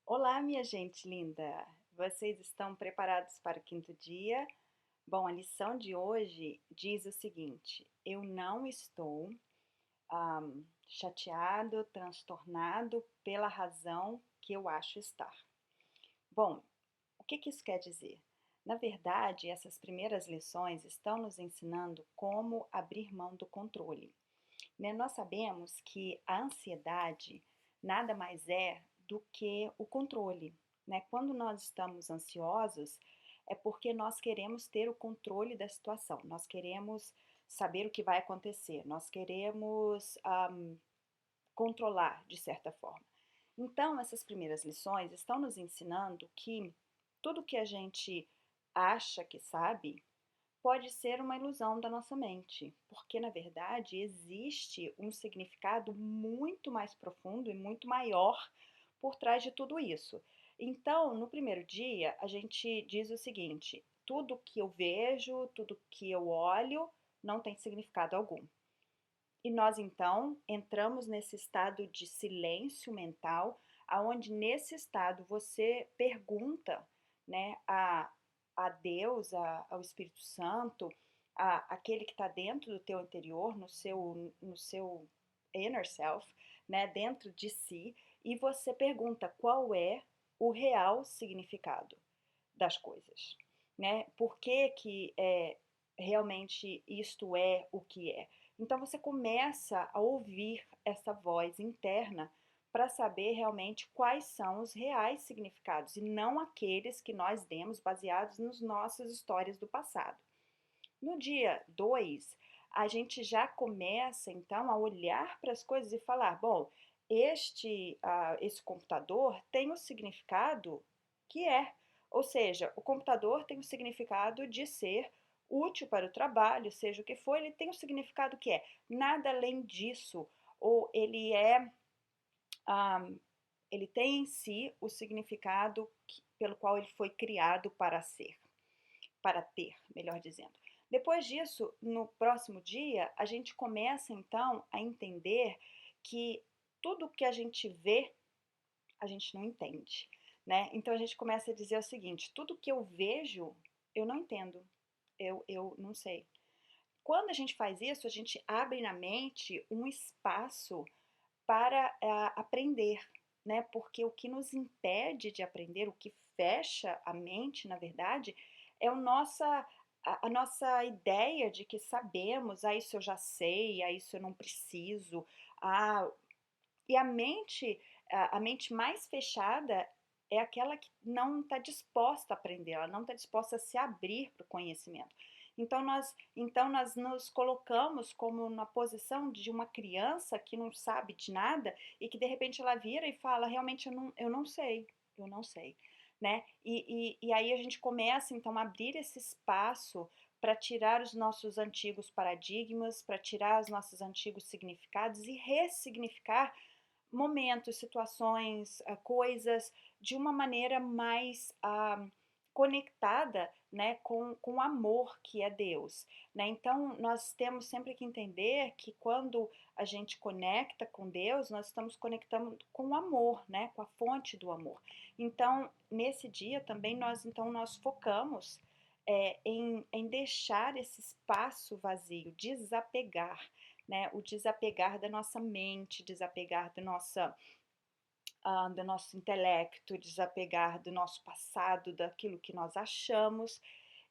Olá, minha gente linda! Vocês estão preparados para o quinto dia? Bom, a lição de hoje diz o seguinte: eu não estou chateado, transtornado pela razão que eu acho estar. Bom, o que isso quer dizer? Na verdade, essas primeiras lições estão nos ensinando como abrir mão do controle. Né? Nós sabemos que a ansiedade nada mais é do que o controle. Né? Quando nós estamos ansiosos, é porque nós queremos ter o controle da situação, nós queremos saber o que vai acontecer, nós queremos controlar de certa forma. Então, essas primeiras lições estão nos ensinando que tudo que a gente acha que sabe pode ser uma ilusão da nossa mente, porque na verdade existe um significado muito mais profundo e muito maior por trás de tudo isso. Então, no primeiro dia, a gente diz o seguinte: tudo que eu vejo, tudo que eu olho, não tem significado algum. E nós então entramos nesse estado de silêncio mental, aonde nesse estado você pergunta, né, a Deus, ao Espírito Santo, aquele que está dentro do teu interior, no seu inner self, né, dentro de si, e você pergunta qual é o real significado das coisas, né? Por que que realmente isto é o que é? Então você começa a ouvir essa voz interna para saber realmente quais são os reais significados e não aqueles que nós demos baseados nas nossas histórias do passado. No dia 2, a gente já começa então a olhar para as coisas e falar: bom, esse computador tem o significado que é, ou seja, o computador tem o significado de ser útil para o trabalho, seja o que for, ele tem o significado que é. Nada além disso, ou um, ele tem em si o significado pelo qual ele foi criado para ser, para ter, melhor dizendo. Depois disso, no próximo dia, a gente começa então a entender que tudo que a gente vê, a gente não entende, né? Então a gente começa a dizer o seguinte: tudo que eu vejo, eu não entendo, eu não sei. Quando a gente faz isso, a gente abre na mente um espaço para aprender, né? Porque o que nos impede de aprender, o que fecha a mente, na verdade, é a nossa ideia de que sabemos, isso eu já sei, isso eu não preciso, ah, e a mente mais fechada é aquela que não está disposta a aprender, ela não está disposta a se abrir para o conhecimento. Então nós nos colocamos como na posição de uma criança que não sabe de nada e que de repente ela vira e fala, realmente eu não sei, né? E aí a gente começa então a abrir esse espaço para tirar os nossos antigos paradigmas, para tirar os nossos antigos significados e ressignificar momentos, situações, coisas de uma maneira mais conectada, né, com o amor que é Deus, né? Então nós temos sempre que entender que quando a gente conecta com Deus, nós estamos conectando com o amor, né, com a fonte do amor. Então nesse dia também nós focamos em deixar esse espaço vazio, desapegar, né? O desapegar da nossa mente, desapegar do nosso intelecto, desapegar do nosso passado, daquilo que nós achamos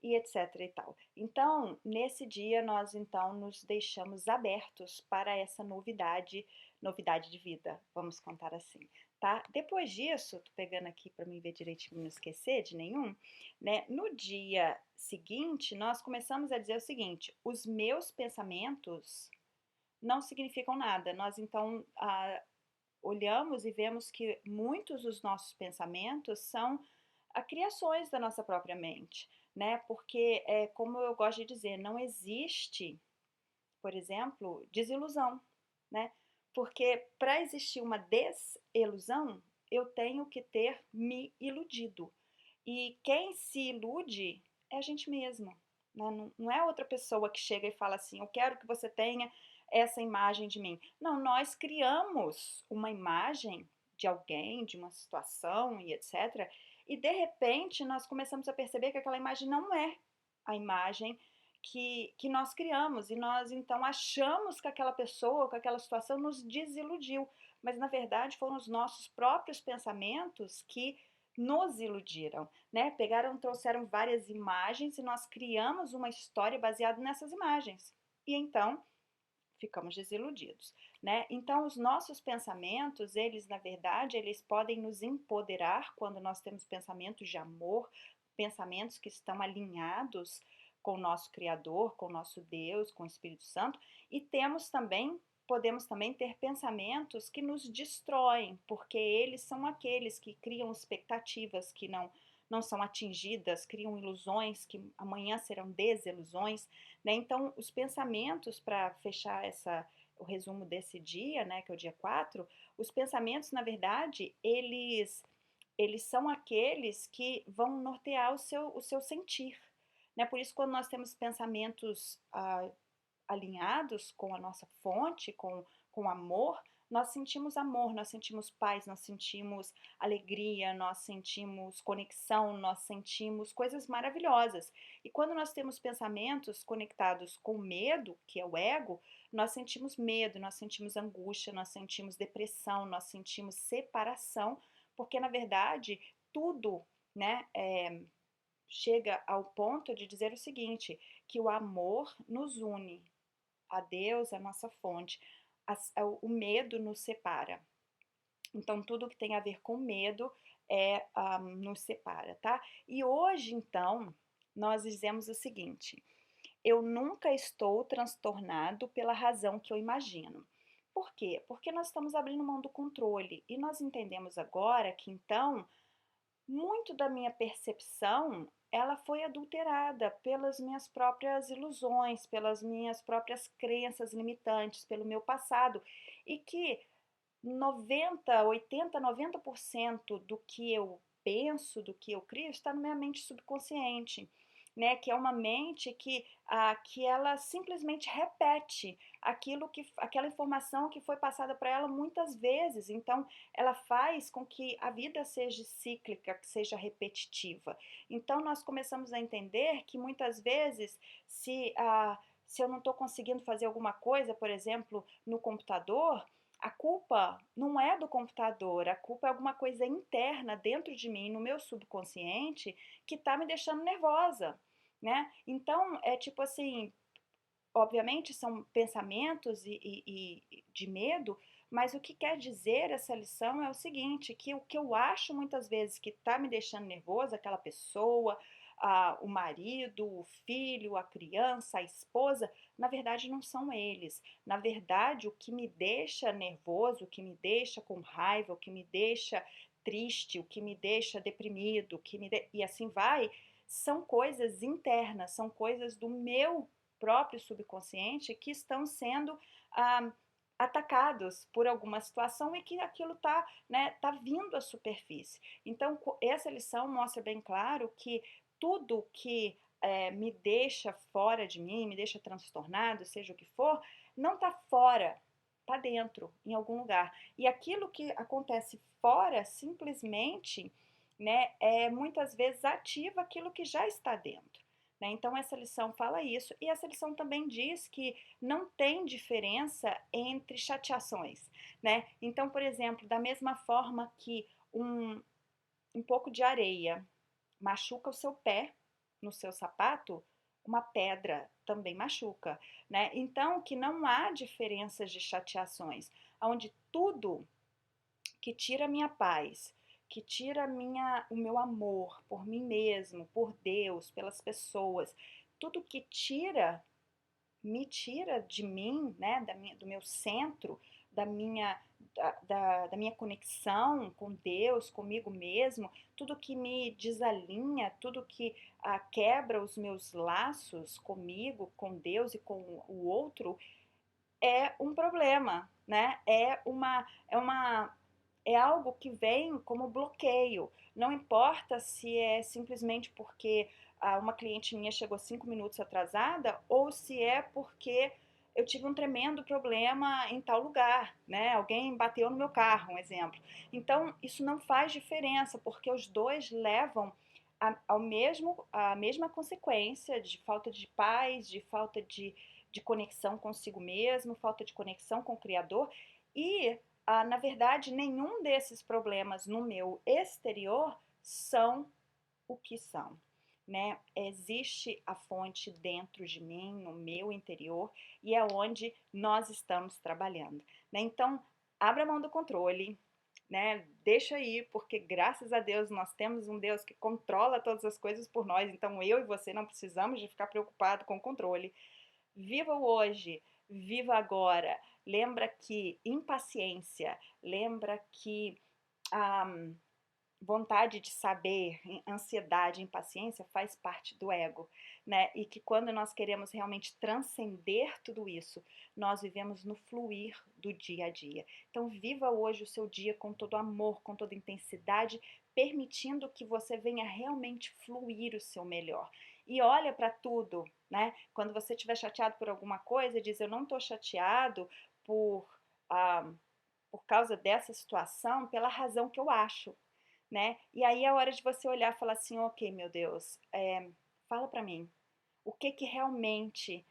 e etc e tal. Então, nesse dia nós então nos deixamos abertos para essa novidade de vida, vamos contar assim, tá? Depois disso, tô pegando aqui para mim ver direitinho, não esquecer de nenhum, né? No dia seguinte, nós começamos a dizer o seguinte: os meus pensamentos não significam nada. Nós então olhamos e vemos que muitos dos nossos pensamentos são criações da nossa própria mente, né? Porque, como eu gosto de dizer, não existe, por exemplo, desilusão, né? Porque para existir uma desilusão, eu tenho que ter me iludido. E quem se ilude é a gente mesmo, né? Não é outra pessoa que chega e fala assim: eu quero que você tenha essa imagem de mim. Não, nós criamos uma imagem de alguém, de uma situação e etc. E de repente nós começamos a perceber que aquela imagem não é a imagem que nós criamos, e nós então achamos que aquela pessoa, que aquela situação nos desiludiu, mas na verdade foram os nossos próprios pensamentos que nos iludiram, né? Pegaram, trouxeram várias imagens e nós criamos uma história baseada nessas imagens. E então ficamos desiludidos, né? Então, os nossos pensamentos, eles, na verdade, eles podem nos empoderar quando nós temos pensamentos de amor, pensamentos que estão alinhados com o nosso Criador, com o nosso Deus, com o Espírito Santo, e podemos também ter pensamentos que nos destroem, porque eles são aqueles que criam expectativas que não são atingidas, criam ilusões que amanhã serão desilusões, né? Então, os pensamentos, para fechar o resumo desse dia, né, que é o dia 4, os pensamentos, na verdade, eles são aqueles que vão nortear o seu sentir. Né? Por isso, quando nós temos pensamentos alinhados com a nossa fonte, com amor, nós sentimos paz, nós sentimos alegria, nós sentimos conexão, nós sentimos coisas maravilhosas. E quando nós temos pensamentos conectados com medo, que é o ego, nós sentimos medo, nós sentimos angústia, nós sentimos depressão, nós sentimos separação, porque na verdade tudo, né, chega ao ponto de dizer o seguinte, que o amor nos une a Deus, a nossa fonte. O medo nos separa. Então, tudo que tem a ver com medo nos separa, tá? E hoje, então, nós dizemos o seguinte: eu nunca estou transtornado pela razão que eu imagino. Por quê? Porque nós estamos abrindo mão do controle e nós entendemos agora que, então, muito da minha percepção ela foi adulterada pelas minhas próprias ilusões, pelas minhas próprias crenças limitantes, pelo meu passado, e que 90, 80, 90% do que eu penso, do que eu crio, está na minha mente subconsciente, né? Que é uma mente que ela simplesmente repete aquela informação que foi passada para ela muitas vezes. Então, ela faz com que a vida seja cíclica, que seja repetitiva. Então, nós começamos a entender que muitas vezes, se eu não estou conseguindo fazer alguma coisa, por exemplo, no computador, a culpa não é do computador, a culpa é alguma coisa interna dentro de mim, no meu subconsciente, que está me deixando nervosa, né? Então, é tipo assim, obviamente são pensamentos de medo, mas o que quer dizer essa lição é o seguinte, que o que eu acho muitas vezes que está me deixando nervosa, aquela pessoa, o marido, o filho, a criança, a esposa, na verdade não são eles. Na verdade, o que me deixa nervoso, o que me deixa com raiva, o que me deixa triste, o que me deixa deprimido, e assim vai, são coisas internas, são coisas do meu próprio subconsciente que estão sendo atacados por alguma situação e que aquilo está, né, tá vindo à superfície. Então, essa lição mostra bem claro que tudo que me deixa fora de mim, me deixa transtornado, seja o que for, não está fora, está dentro, em algum lugar. E aquilo que acontece fora, simplesmente, né, muitas vezes ativa aquilo que já está dentro. Né? Então, essa lição fala isso, e essa lição também diz que não tem diferença entre chateações. Né? Então, por exemplo, da mesma forma que um pouco de areia machuca o seu pé no seu sapato, uma pedra também machuca, né? Então, que não há diferenças de chateações, onde tudo que tira a minha paz, que tira o meu amor por mim mesmo, por Deus, pelas pessoas, tudo que me tira de mim, né, do meu centro, da minha, da minha conexão com Deus, comigo mesmo, tudo que me desalinha, tudo que quebra os meus laços comigo, com Deus e com o outro, é um problema, né? É algo que vem como bloqueio. Não importa se é simplesmente porque uma cliente minha chegou 5 minutos atrasada ou se é porque eu tive um tremendo problema em tal lugar, né? Alguém bateu no meu carro, um exemplo. Então, isso não faz diferença, porque os dois levam a mesma consequência de falta de paz, de falta de conexão consigo mesmo, falta de conexão com o Criador. E, na verdade, nenhum desses problemas no meu exterior são o que são, né? Existe a fonte dentro de mim, no meu interior, e é onde nós estamos trabalhando, né? Então, abra mão do controle, né? Deixa aí, porque graças a Deus nós temos um Deus que controla todas as coisas por nós, então eu e você não precisamos de ficar preocupado com o controle. Viva o hoje, viva agora. Lembra que impaciência, lembra que ah, vontade de saber, ansiedade, impaciência faz parte do ego, né? E que quando nós queremos realmente transcender tudo isso, nós vivemos no fluir do dia a dia. Então, viva hoje o seu dia com todo amor, com toda intensidade, permitindo que você venha realmente fluir o seu melhor. E olha para tudo, né? Quando você estiver chateado por alguma coisa, diz: eu não estou chateado por, ah, por causa dessa situação, pela razão que eu acho, né? E aí é a hora de você olhar e falar assim, ok, meu Deus, fala pra mim, o que que realmente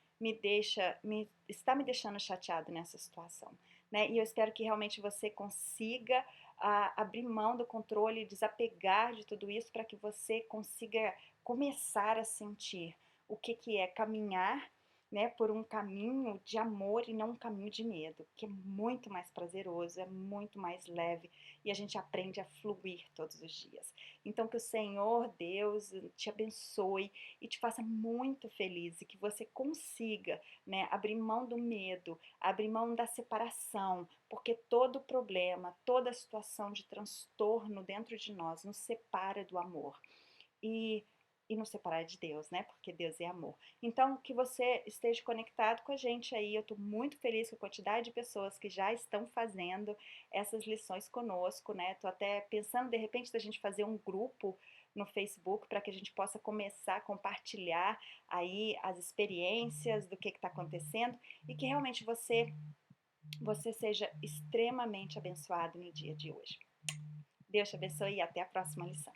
está me deixando chateado nessa situação, né? E eu espero que realmente você consiga abrir mão do controle, desapegar de tudo isso para que você consiga começar a sentir o que que é caminhar, né, por um caminho de amor e não um caminho de medo, que é muito mais prazeroso, é muito mais leve e a gente aprende a fluir todos os dias. Então que o Senhor Deus te abençoe e te faça muito feliz e que você consiga, né, abrir mão do medo, abrir mão da separação, porque todo problema, toda situação de transtorno dentro de nós nos separa do amor. E nos separar de Deus, né? Porque Deus é amor. Então, que você esteja conectado com a gente aí. Eu estou muito feliz com a quantidade de pessoas que já estão fazendo essas lições conosco, né? Estou até pensando, de repente, da gente fazer um grupo no Facebook para que a gente possa começar a compartilhar aí as experiências do que está acontecendo e que realmente você seja extremamente abençoado no dia de hoje. Deus te abençoe e até a próxima lição.